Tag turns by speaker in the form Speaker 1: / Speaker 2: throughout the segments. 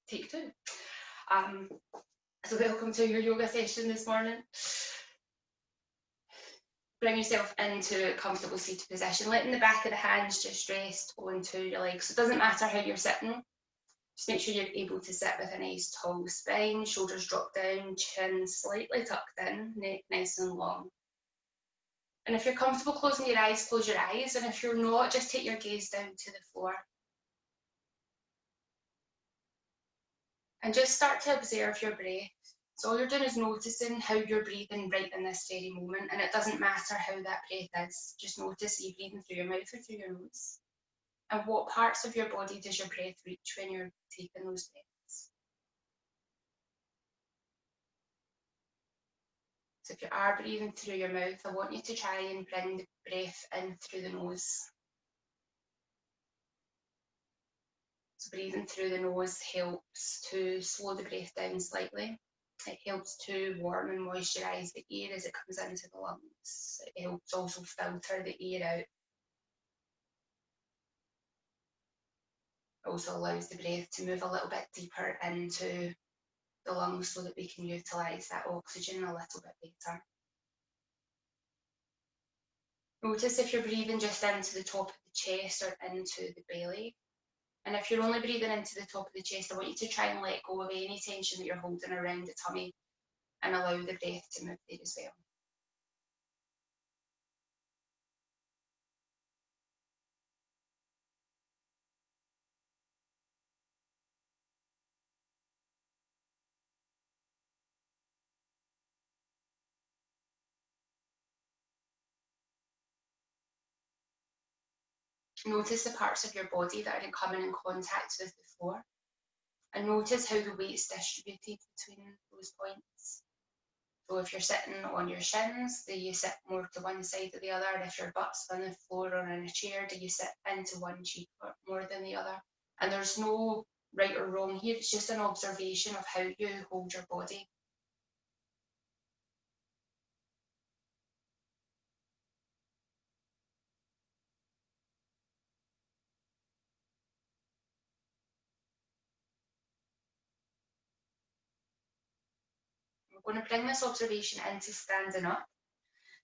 Speaker 1: Take two. So welcome to your yoga session this morning. Bring yourself into a comfortable seated position, letting the back of the hands just rest onto your legs. So it doesn't matter how you're sitting, just make sure you're able to sit with a nice tall spine, shoulders drop down, chin slightly tucked in, neck nice and long. And if you're comfortable closing your eyes, close your eyes. And if you're not, just take your gaze down to the floor. And just start to observe your breath. So all you're doing is noticing how you're breathing right in this very moment. And it doesn't matter how that breath is. Just notice are you breathing through your mouth or through your nose? And what parts of your body does your breath reach when you're taking those breaths? So if you are breathing through your mouth, I want you to try and bring the breath in through the nose. So breathing through the nose helps to slow the breath down slightly. It helps to warm and moisturise the air as it comes into the lungs. It helps also filter the air out. It also allows the breath to move a little bit deeper into the lungs so that we can utilise that oxygen a little bit better. Notice if you're breathing just into the top of the chest or into the belly. And if you're only breathing into the top of the chest, I want you to try and let go of any tension that you're holding around the tummy and allow the breath to move there as well. Notice the parts of your body that are coming in contact with the floor. And notice how the weight's distributed between those points. So if you're sitting on your shins, do you sit more to one side or the other? If your butt's on the floor or in a chair, do you sit into one cheek more than the other? And there's no right or wrong here, it's just an observation of how you hold your body. We're going to bring this observation into standing up.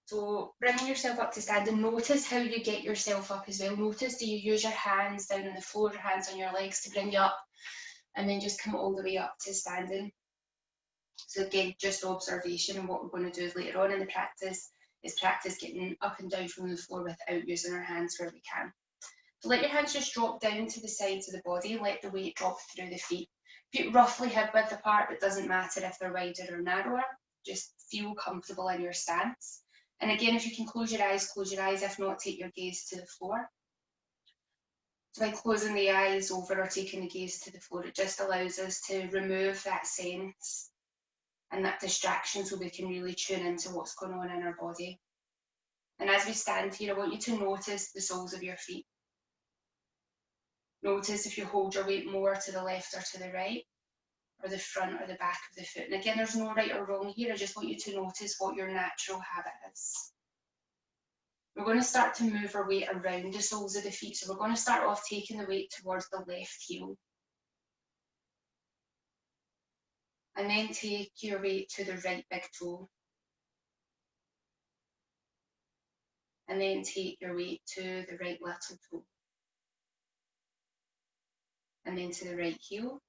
Speaker 1: So bringing yourself up to standing, notice how you get yourself up as well. Notice, do you use your hands down on the floor, your hands on your legs to bring you up, and then just come all the way up to standing. So again, just observation, and what we're going to do later on in the practice is practice getting up and down from the floor without using our hands where we can. So let your hands just drop down to the sides of the body, let the weight drop through the feet. Feet roughly hip width apart, but it doesn't matter if they're wider or narrower. Just feel comfortable in your stance. And again, if you can close your eyes, close your eyes. If not, take your gaze to the floor. So by closing the eyes over or taking the gaze to the floor, it just allows us to remove that sense and that distraction so we can really tune into what's going on in our body. And as we stand here, I want you to notice the soles of your feet. Notice if you hold your weight more to the left or to the right, or the front or the back of the foot. And again, there's no right or wrong here. I just want you to notice what your natural habit is. We're going to start to move our weight around the soles of the feet. So we're going to start off taking the weight towards the left heel. And then take your weight to the right big toe. And then take your weight to the right little toe. And then to the right heel.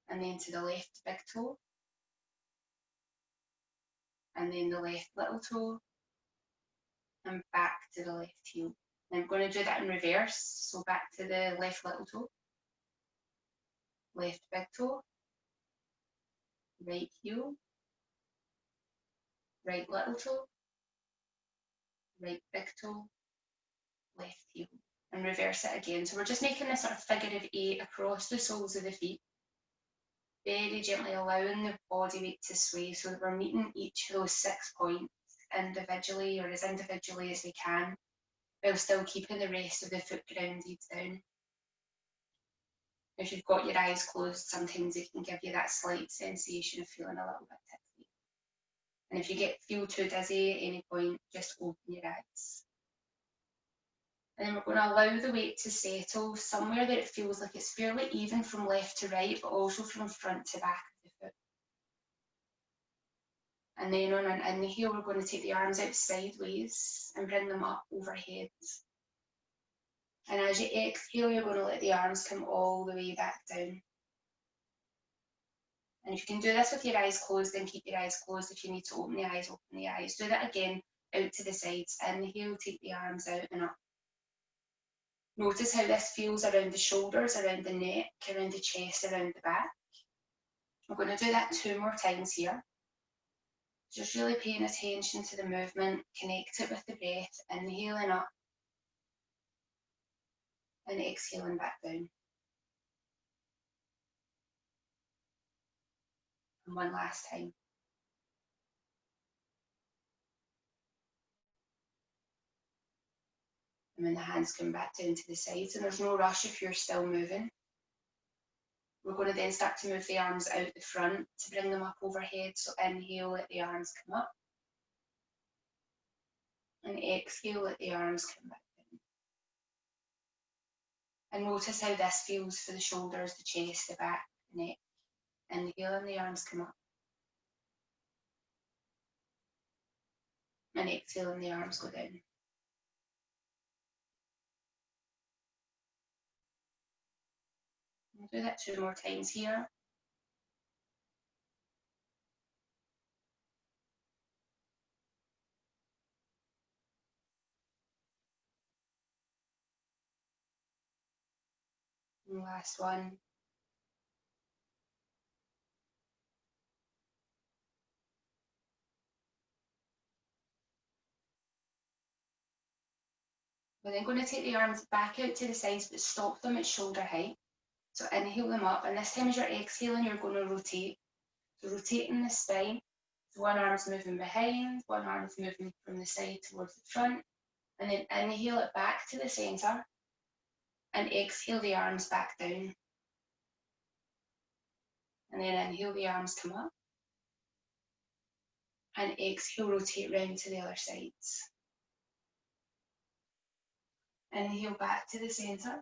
Speaker 1: And then to the left big toe. And then the left little toe. And back to the left heel. And I'm going to do that in reverse. So back to the left little toe. Left big toe. Right heel. Right little toe. Right big toe. Left heel. And reverse it again. So we're just making this sort of figure of 8 across the soles of the feet. Very gently allowing the body weight to sway so that we're meeting each of those 6 points individually or as individually as we can, while still keeping the rest of the foot grounded down. If you've got your eyes closed, sometimes it can give you that slight sensation of feeling a little bit tipsy. And if you feel too dizzy at any point, just open your eyes. And then we're going to allow the weight to settle somewhere that it feels like it's fairly even from left to right, but also from front to back of the foot. And then on an inhale, we're going to take the arms out sideways and bring them up overhead. And as you exhale, you're going to let the arms come all the way back down. And if you can do this with your eyes closed, then keep your eyes closed. If you need to open the eyes, open the eyes. Do that again, out to the sides. Inhale, take the arms out and up. Notice how this feels around the shoulders, around the neck, around the chest, around the back. We're going to do that 2 more times here. Just really paying attention to the movement, connect it with the breath, inhaling up and exhaling back down. And one last time. And then the hands come back down to the sides, and there's no rush if you're still moving. We're going to then start to move the arms out the front to bring them up overhead. So inhale, let the arms come up. And exhale, let the arms come back down. And notice how this feels for the shoulders, the chest, the back, the neck. Inhale and the arms come up. And exhale and the arms go down. We'll do that 2 more times here. And last one. We're then going to take the arms back out to the sides, but stop them at shoulder height. So inhale them up, and this time as you're exhaling, you're going to rotate. So rotating the spine. So one arm's moving behind, one arm's moving from the side towards the front, and then inhale it back to the centre, and exhale the arms back down. And then inhale the arms come up, and exhale, rotate round to the other sides. Inhale back to the centre,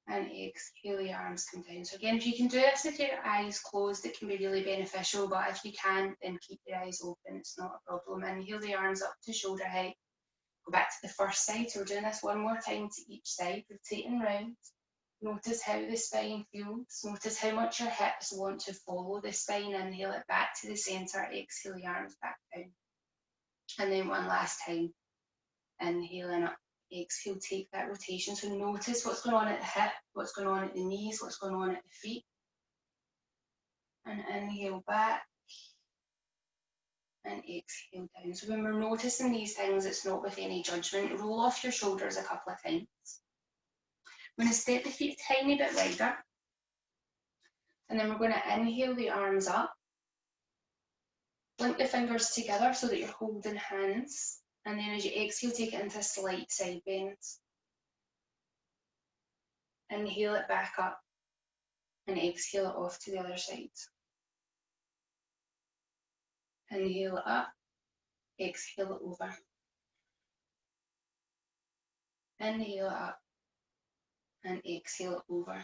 Speaker 1: and exhale, the arms come down. So again, if you can do this with your eyes closed, it can be really beneficial, but if you can't, then keep your eyes open, it's not a problem. Inhale the arms up to shoulder height. Go back to the first side, so we're doing this 1 more time to each side, rotating round. Notice how the spine feels. Notice how much your hips want to follow the spine. Inhale it back to the centre, exhale the arms back down. And then one last time, inhaling up. Exhale, take that rotation. So notice what's going on at the hip, what's going on at the knees, what's going on at the feet. And inhale back and exhale down. So when we're noticing these things, it's not with any judgment. Roll off your shoulders a couple of times. I'm going to step the feet a tiny bit wider. And then we're going to inhale the arms up. Link the fingers together so that you're holding hands. And then as you exhale, take it into a slight side bend. Inhale it back up and exhale it off to the other side. Inhale it up, exhale it over. Inhale it up and exhale it over.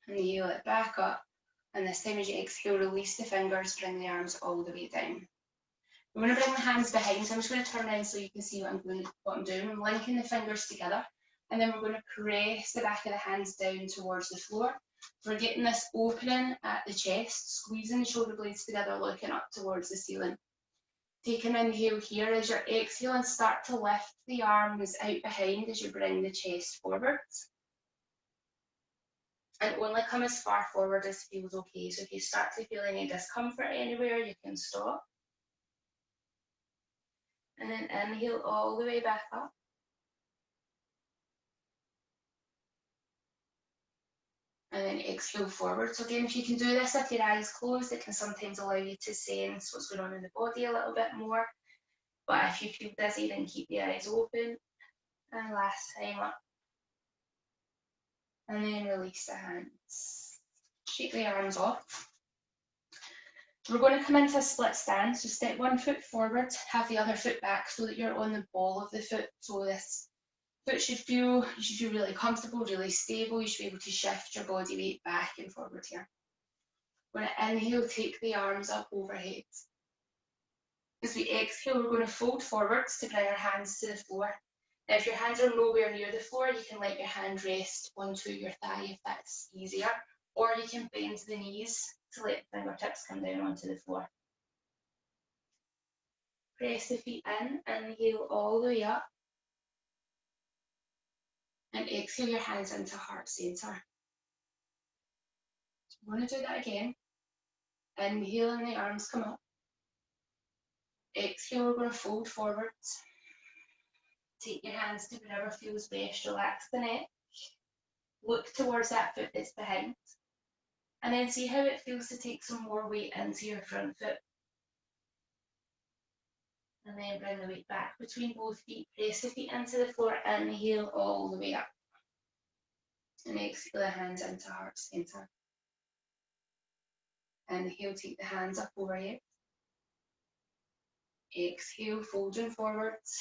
Speaker 1: Inhale it back up, and this time as you exhale, release the fingers, bring the arms all the way down. We're going to bring the hands behind, so I'm just going to turn around so you can see what I'm doing. I'm linking the fingers together, and then we're going to press the back of the hands down towards the floor. We're getting this opening at the chest, squeezing the shoulder blades together, looking up towards the ceiling. Take an inhale here. As you're exhaling, start to lift the arms out behind as you bring the chest forwards. And only come as far forward as feels okay. So if you start to feel any discomfort anywhere, you can stop. And then inhale all the way back up. And then exhale forward. So again, if you can do this with your eyes closed, it can sometimes allow you to sense what's going on in the body a little bit more. But if you feel dizzy, then keep the eyes open. And last time up. And then release the hands. Shake the arms off. We're going to come into a split stance, so step one foot forward, have the other foot back so that you're on the ball of the foot. So this foot you should feel really comfortable, really stable. You should be able to shift your body weight back and forward here. We're going to inhale, take the arms up overhead. As we exhale, we're going to fold forwards to bring our hands to the floor. Now, if your hands are nowhere near the floor, you can let your hand rest onto your thigh if that's easier, or you can bend the knees to let the fingertips come down onto the floor. Press the feet in, inhale all the way up, and exhale your hands into heart center. So we're going to do that again. Inhale and the arms come up. Exhale, we're going to fold forwards. Take your hands to wherever feels best. Relax the neck. Look towards that foot that's behind. And then see how it feels to take some more weight into your front foot. And then bring the weight back between both feet. Press the feet into the floor. Inhale all the way up. And exhale the hands into heart center. Inhale, take the hands up overhead. Exhale, folding forwards.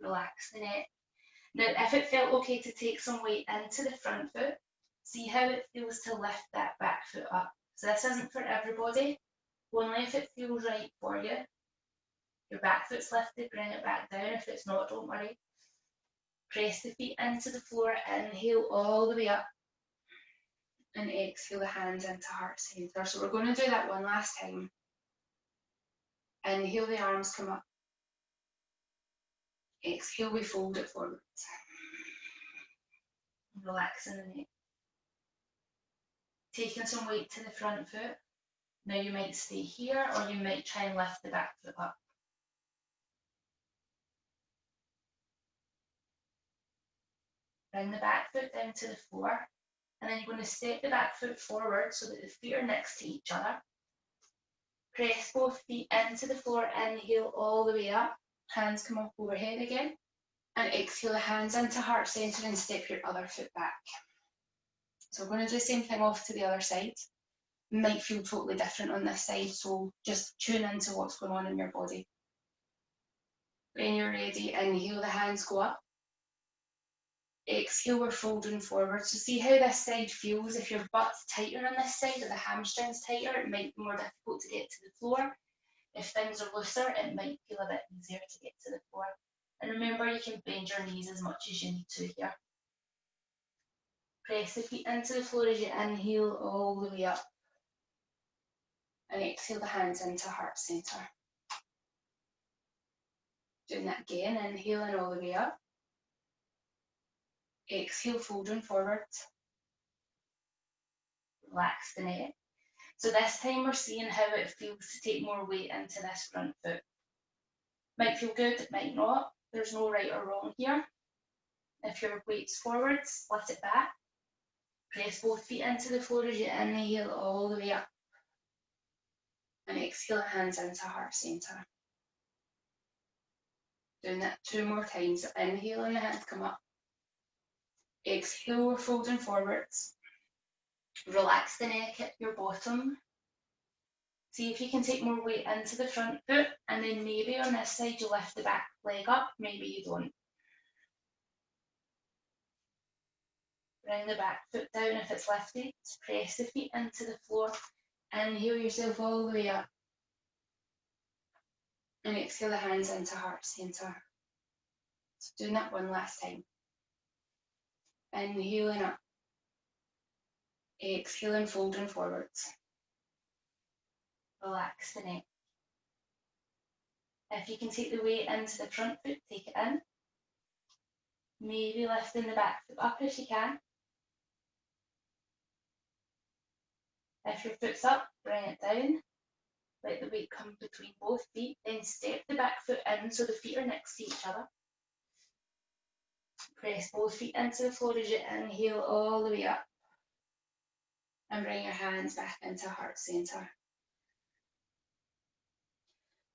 Speaker 1: Relax the neck. Now, if it felt okay to take some weight into the front foot, see how it feels to lift that back foot up. So this isn't for everybody, only if it feels right for you. Your back foot's lifted, bring it back down. If it's not, don't worry. Press the feet into the floor, inhale all the way up, and exhale the hands into heart center. So we're going to do that one last time. Inhale, the arms come up. Exhale, we fold it forwards. Relaxing the neck. Taking some weight to the front foot. Now you might stay here, or you might try and lift the back foot up. Bring the back foot down to the floor, and then you're going to step the back foot forward so that the feet are next to each other. Press both feet into the floor, inhale all the way up, hands come up overhead again, and exhale the hands into heart center and step your other foot back. So we're going to do the same thing off to the other side. Might feel totally different on this side, so just tune into what's going on in your body. When you're ready, inhale, the hands go up. Exhale, we're folding forward. So see how this side feels. If your butt's tighter on this side or the hamstrings tighter, it might be more difficult to get to the floor. If things are looser, it might feel a bit easier to get to the floor. And remember, you can bend your knees as much as you need to here. Press the feet into the floor as you inhale all the way up. And exhale the hands into heart center. Doing that again, inhaling all the way up. Exhale, folding forward. Relax the neck. So this time we're seeing how it feels to take more weight into this front foot. Might feel good, it might not. There's no right or wrong here. If your weight's forward, split it back. Press both feet into the floor as you inhale all the way up. And exhale, hands into heart center. Doing that 2 more times. Inhale and the hands come up. Exhale, we're folding forwards. Relax the neck at your bottom. See if you can take more weight into the front foot, and then maybe on this side you lift the back leg up, maybe you don't. Bring the back foot down if it's lifted. Press the feet into the floor. Inhale yourself all the way up. And exhale the hands into heart center. So doing that one last time. Inhaling up. Exhaling, folding forwards. Relax the neck. If you can take the weight into the front foot, take it in. Maybe lifting the back foot up if you can. If your foot's up, bring it down. Let the weight come between both feet. Then step the back foot in so the feet are next to each other. Press both feet into the floor as you inhale all the way up. And bring your hands back into heart center.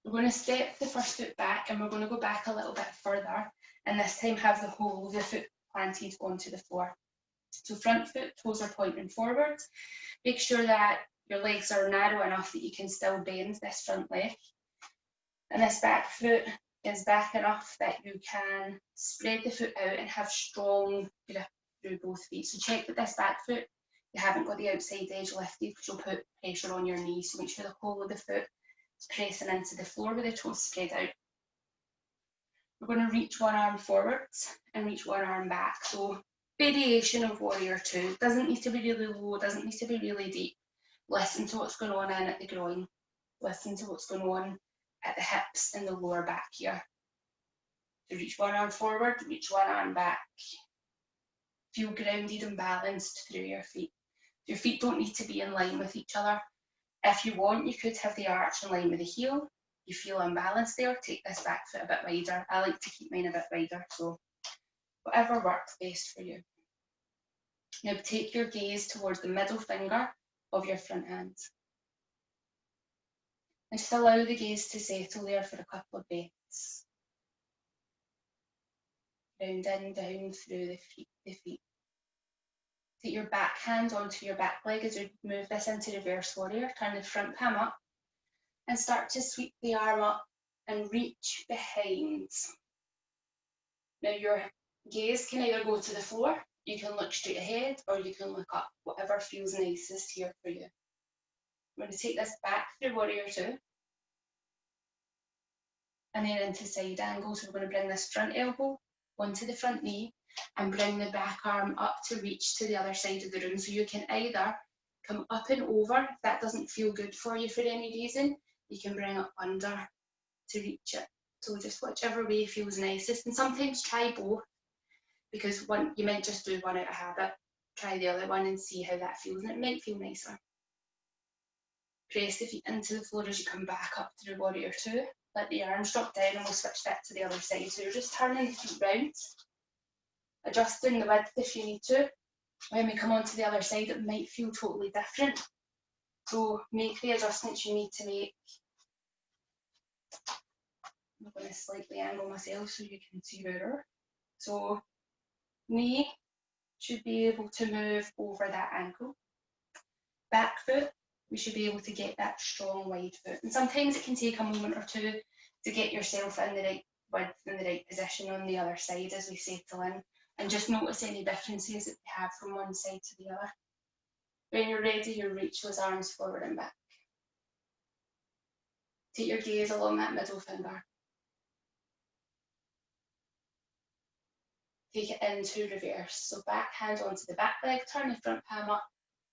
Speaker 1: We're going to step the first foot back, and we're going to go back a little bit further, and this time have the whole of the foot planted onto the floor. So front foot, toes are pointing forward. Make sure that your legs are narrow enough that you can still bend this front leg. And this back foot is back enough that you can spread the foot out and have strong grip through both feet. So check that this back foot, you haven't got the outside edge lifted because you'll put pressure on your knee. So make sure the whole of the foot is pressing into the floor with the toes spread out. We're going to reach one arm forwards and reach one arm back. So variation of warrior two. Doesn't need to be really low, doesn't need to be really deep. Listen to what's going on in at the groin. Listen to what's going on at the hips and the lower back here. So reach one arm forward, reach one arm back. Feel grounded and balanced through your feet. Your feet don't need to be in line with each other. If you want, you could have the arch in line with the heel. You feel unbalanced there, take this back foot a bit wider. I like to keep mine a bit wider, so whatever works best for you. Now take your gaze towards the middle finger of your front hand. And just allow the gaze to settle there for a couple of breaths. Round in, down through the feet. Take your back hand onto your back leg as you move this into reverse warrior. Turn the front palm up and start to sweep the arm up and reach behind. Now your gaze can either go to the floor, you can look straight ahead, or you can look up, whatever feels nicest here for you. I'm going to take this back through warrior two and then into side angle. So we're going to bring this front elbow onto the front knee and bring the back arm up to reach to the other side of the room. So you can either come up and over, if that doesn't feel good for you for any reason, you can bring it under to reach it. So just whichever way feels nicest. And sometimes try both, because one, you might just do one out of habit. Try the other one and see how that feels, and it might feel nicer. Press the feet into the floor as you come back up through warrior two. Let the arms drop down and we'll switch that to the other side. So you're just turning the feet round, adjusting the width if you need to. When we come onto the other side, it might feel totally different. So make the adjustments you need to make. I'm going to slightly angle myself so you can see better. So knee should be able to move over that ankle. Back foot, we should be able to get that strong wide foot. And sometimes it can take a moment or two to get yourself in the right width and the right position on the other side as we settle in. And just notice any differences that we have from one side to the other. When you're ready, you reach those arms forward and back. Take your gaze along that middle finger. Take it into reverse. So back hand onto the back leg, turn the front palm up,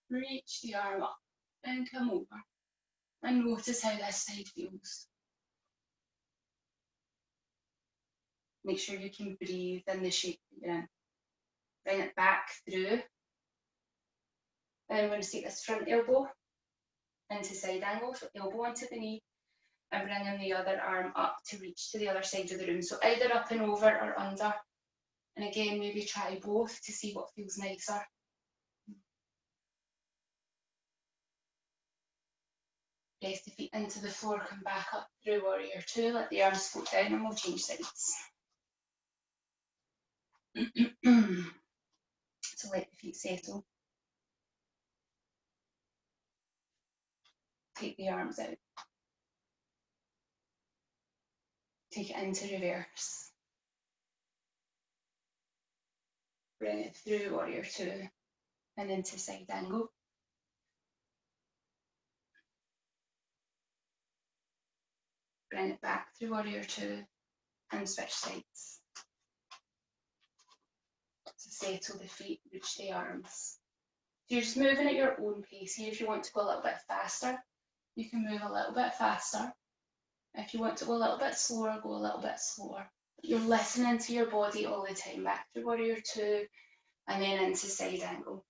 Speaker 1: reach the arm up and come over. And notice how this side feels. Make sure you can breathe in the shape that you're in. Bring it back through. And then we're going to take this front elbow into side angle, so elbow onto the knee, and bringing the other arm up to reach to the other side of the room. So either up and over or under. And again, maybe try both to see what feels nicer. Press the feet into the floor, come back up through warrior two, let the arms float down and we'll change sides. So let the feet settle. Take the arms out. Take it into reverse. Bring it through warrior two and into side angle. Bring it back through warrior two and switch sides. So settle the feet, reach the arms. So you're just moving at your own pace here. If you want to go a little bit faster, you can move a little bit faster. If you want to go a little bit slower, go a little bit slower. You're listening to your body all the time. Back through warrior two and then into side angle.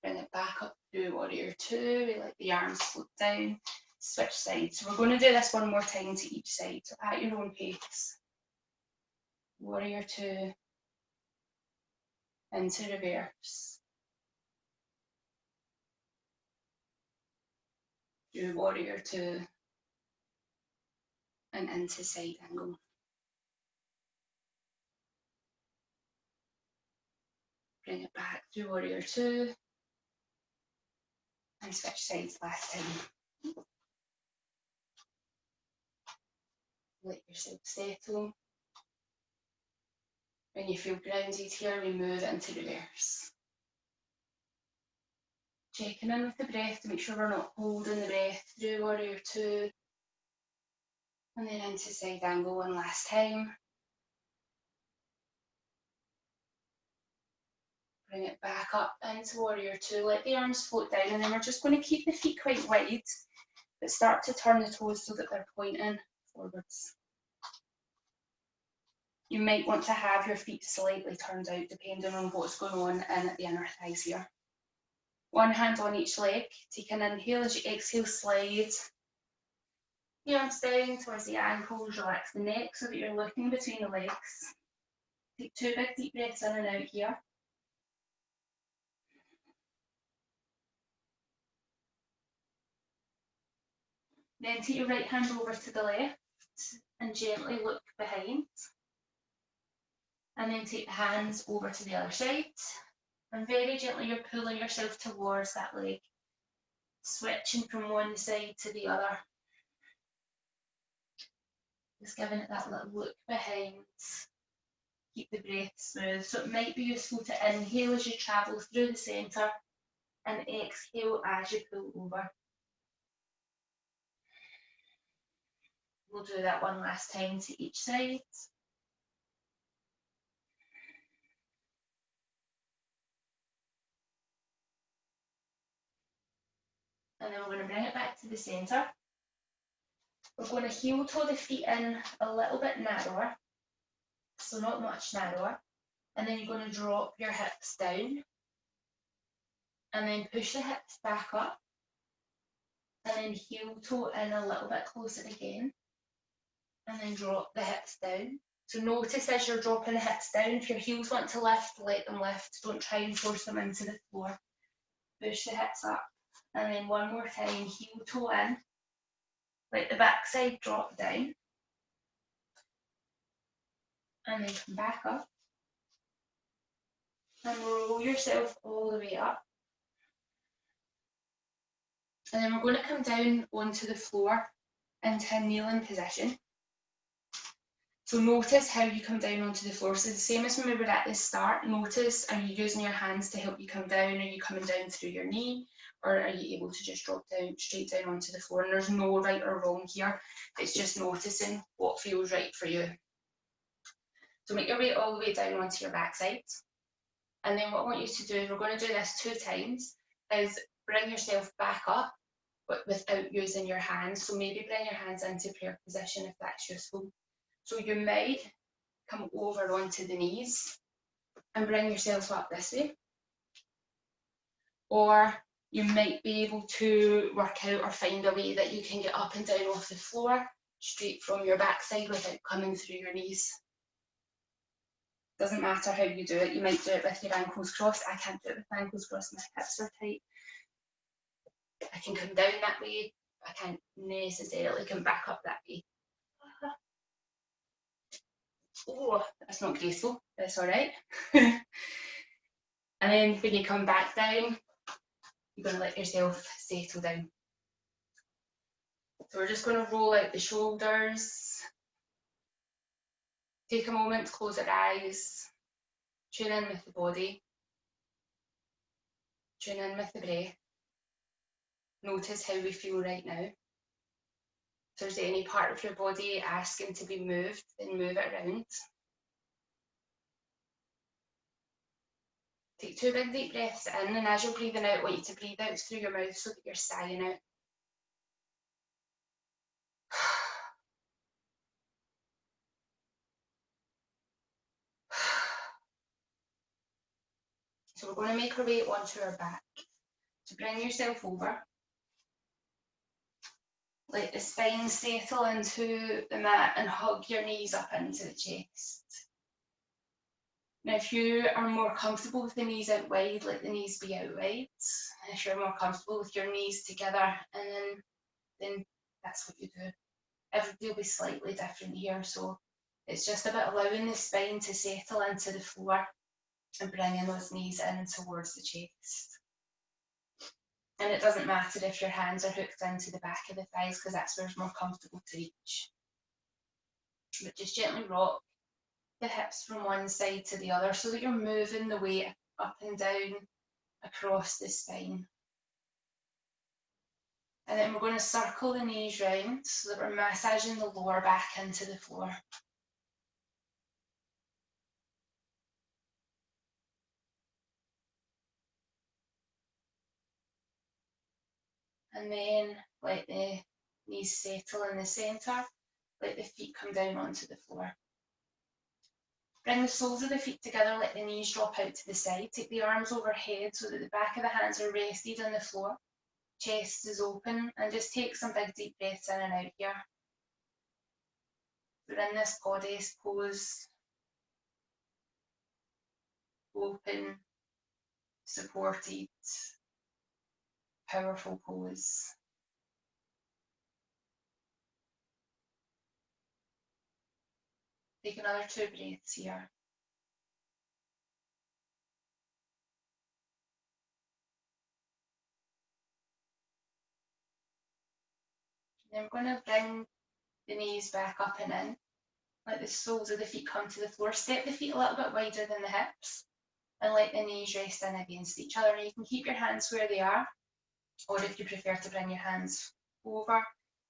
Speaker 1: Bring it back up through warrior two. We let the arms float down. Switch sides. So we're going to do this one more time to each side. So at your own pace. Warrior two into reverse. Through warrior two and into side angle. Bring it back through warrior two. And switch sides last time. Let yourself settle. When you feel grounded here, we move into reverse. Checking in with the breath to make sure we're not holding the breath through warrior two. And then into side angle one last time. Bring it back up into warrior two. Let the arms float down, and then we're just going to keep the feet quite wide, but start to turn the toes so that they're pointing forwards. You might want to have your feet slightly turned out depending on what's going on in the inner thighs here. One hand on each leg. Take an inhale. As you exhale, slide the arms down towards the ankles. Relax the neck so that you're looking between the legs. Take 2 big deep breaths in and out here. Then take your right hand over to the left and gently look behind. And then take the hands over to the other side. And very gently you're pulling yourself towards that leg. Switching from one side to the other. Just giving it that little look behind. Keep the breath smooth. So it might be useful to inhale as you travel through the centre and exhale as you pull over. We'll do that one last time to each side. And then we're going to bring it back to the centre. We're going to heel toe the feet in a little bit narrower, so not much narrower. And then you're going to drop your hips down. And then push the hips back up. And then heel toe in a little bit closer again. And then drop the hips down. So notice as you're dropping the hips down, if your heels want to lift, let them lift. Don't try and force them into the floor. Push the hips up. And then one more time, heel toe in. Let the backside drop down. And then come back up. And roll yourself all the way up. And then we're going to come down onto the floor into a kneeling position. So notice how you come down onto the floor. So the same as when we were at the start, notice, are you using your hands to help you come down? Are you coming down through your knee? Or are you able to just drop down, straight down onto the floor? And there's no right or wrong here. It's just noticing what feels right for you. So make your way all the way down onto your backside. And then what I want you to do, is we're going to do this 2 times, is bring yourself back up, but without using your hands. So maybe bring your hands into prayer position if that's useful. So you might come over onto the knees and bring yourself up this way. Or you might be able to work out or find a way that you can get up and down off the floor straight from your backside without coming through your knees. Doesn't matter how you do it. You might do it with your ankles crossed. I can't do it with ankles crossed. My hips are tight. I can come down that way. I can't necessarily come back up that way. Oh, that's not graceful. That's all right. And then when you come back down, you're going to let yourself settle down. So we're just going to roll out the shoulders. Take a moment to close our eyes. Tune in with the body. Tune in with the breath. Notice how we feel right now. If there's any part of your body asking to be moved, then move it around. Take 2 big deep breaths in, and as you're breathing out, I want you to breathe out through your mouth so that you're sighing out. So we're going to make our way onto our back. So bring yourself over. Let the spine settle into the mat and hug your knees up into the chest. Now, if you are more comfortable with the knees out wide, let the knees be out wide. And if you're more comfortable with your knees together, and then that's what you do. Everybody will be slightly different here, so it's just about allowing the spine to settle into the floor and bringing those knees in towards the chest. And it doesn't matter if your hands are hooked into the back of the thighs, because that's where it's more comfortable to reach. But just gently rock the hips from one side to the other so that you're moving the weight up and down across the spine. And then we're going to circle the knees round so that we're massaging the lower back into the floor. And then let the knees settle in the centre, let the feet come down onto the floor. Bring the soles of the feet together, let the knees drop out to the side. Take the arms overhead so that the back of the hands are rested on the floor. Chest is open, and just take some big deep breaths in and out here. We're in this goddess pose, open, supported, powerful pose. Take another 2 breaths here. Then we're going to bring the knees back up and in. Let the soles of the feet come to the floor. Step the feet a little bit wider than the hips and let the knees rest in against each other. You can keep your hands where they are, or if you prefer to bring your hands over,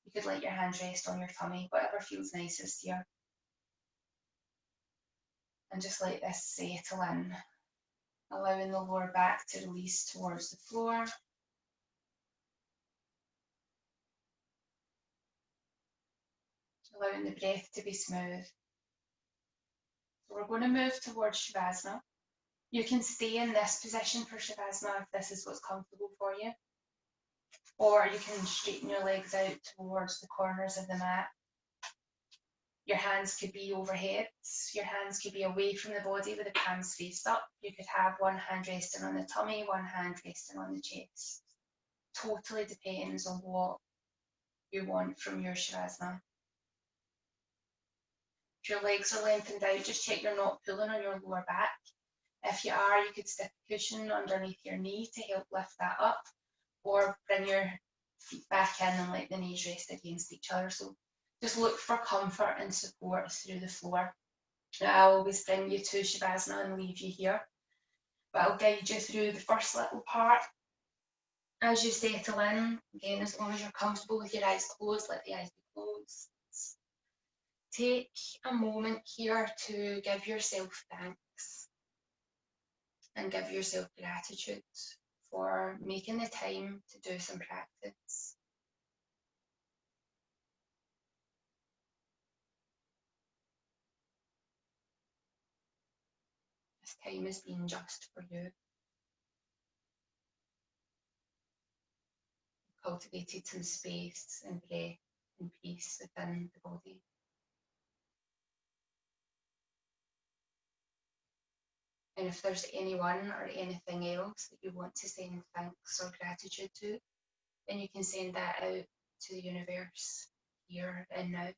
Speaker 1: you could let your hands rest on your tummy, whatever feels nicest here. And just let this settle in, allowing the lower back to release towards the floor. Allowing the breath to be smooth. So we're going to move towards Shavasana. You can stay in this position for Shavasana if this is what's comfortable for you. Or you can straighten your legs out towards the corners of the mat. Your hands could be overhead. Your hands could be away from the body with the palms faced up. You could have one hand resting on the tummy, one hand resting on the chest. Totally depends on what you want from your Shavasana. If your legs are lengthened out, just check you're not pulling on your lower back. If you are, you could stick a cushion underneath your knee to help lift that up, or bring your feet back in and let the knees rest against each other. So just look for comfort and support through the floor. Now, I'll always bring you to Shavasana and leave you here, but I'll guide you through the first little part. As you settle in, again, as long as you're comfortable with your eyes closed, let the eyes be closed. Take a moment here to give yourself thanks and give yourself gratitude for making the time to do some practice. This time has been just for you. Cultivated some space and breath and peace within the body. And if there's anyone or anything else that you want to send thanks or gratitude to, then you can send that out to the universe here and now.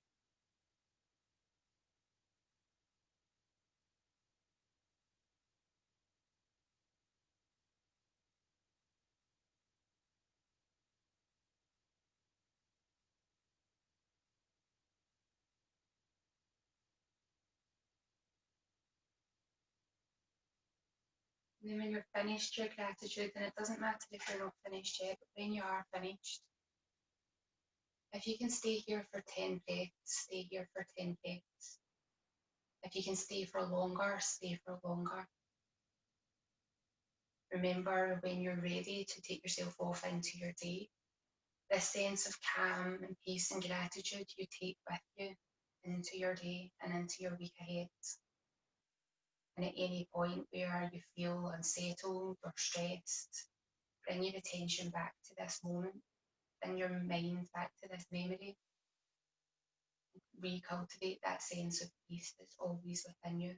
Speaker 1: And then when you're finished your gratitude, and it doesn't matter if you're not finished yet, but when you are finished, if you can stay here for 10 breaths, stay here for 10 breaths. If you can stay for longer, stay for longer. Remember, when you're ready to take yourself off into your day, this sense of calm and peace and gratitude you take with you into your day and into your week ahead. And at any point where you feel unsettled or stressed, bring your attention back to this moment, bring your mind back to this memory, recultivate that sense of peace that's always within you.